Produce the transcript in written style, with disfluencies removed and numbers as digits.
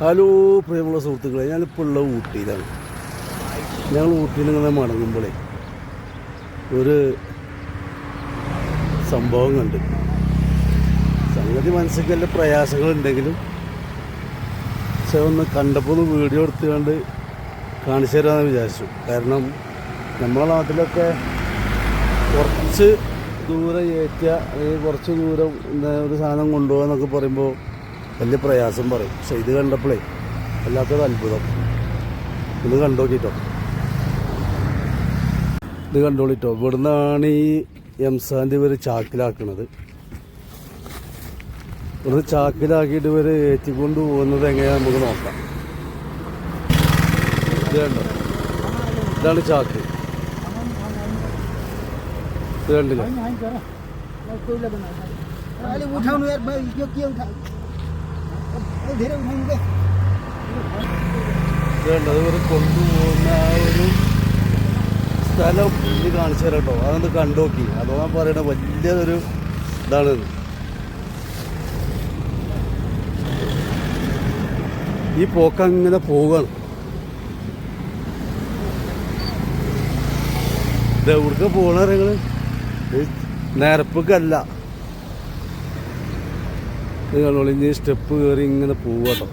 Hello പ്രിയമുള്ള സുഹൃത്തുക്കളെ, ഞാനിപ്പോൾ ഉള്ള ഊട്ടിയിലാണ്. ഞങ്ങൾ ഊട്ടിയിൽ നിന്ന് മടങ്ങുമ്പോഴേ ഒരു സംഭവം കണ്ട്. സംഗതി മനസ്സിലേക്ക് വല്ല പ്രയാസങ്ങളുണ്ടെങ്കിലും പക്ഷെ ഒന്ന് കണ്ടപ്പോൾ ഒന്ന് വീഡിയോ എടുത്തുകൊണ്ട് കാണിച്ചു തരാമെന്ന് വിചാരിച്ചു. കാരണം നമ്മളെ നാട്ടിലൊക്കെ കുറച്ച് ദൂരം ഏറ്റുക അല്ലെങ്കിൽ കുറച്ച് ദൂരം ഒരു സാധനം കൊണ്ടുപോകുക എന്നൊക്കെ പറയുമ്പോൾ വലിയ പ്രയാസം പറയും. പക്ഷെ ഇത് കണ്ടപ്പോഴേ വല്ലാത്തൊരു അത്ഭുതം. ഇത് കണ്ടോക്കിട്ടോ, ഇത് കണ്ടോളിട്ടോ. ഇവിടുന്നാണ് ഈ എംസാൻ്റെ ഇവർ ചാക്കിലാക്കണത്. ഇവിടുന്ന് ചാക്കിലാക്കിയിട്ട് ഇവർ ഏറ്റിക്കൊണ്ട് പോകുന്നത് എങ്ങനെയാണ് നമുക്ക് നോക്കാം. ഇത് കണ്ടോ, ഇതാണ് ചാക്ക്. ഇത് കണ്ടില്ല? ഇതുണ്ട്, ഇവർ കൊണ്ടുപോകുന്ന ആ ഒരു സ്ഥലം ഇത് കാണിച്ചു തരാം കേട്ടോ. അതൊന്ന് കണ്ടോക്കി. അതോ ഞാൻ പറയണ വലിയൊരു ഇതാണിത്. ഈ പോക്കങ്ങനെ പോവുകയാണ്. ഇത് എവിടേക്ക് പോകണ നിങ്ങൾ? നേരപ്പൊക്കല്ല. ഇത് കണ്ടോളി, ഇനി സ്റ്റെപ്പ് കയറി ഇങ്ങനെ പോവുക കേട്ടോ.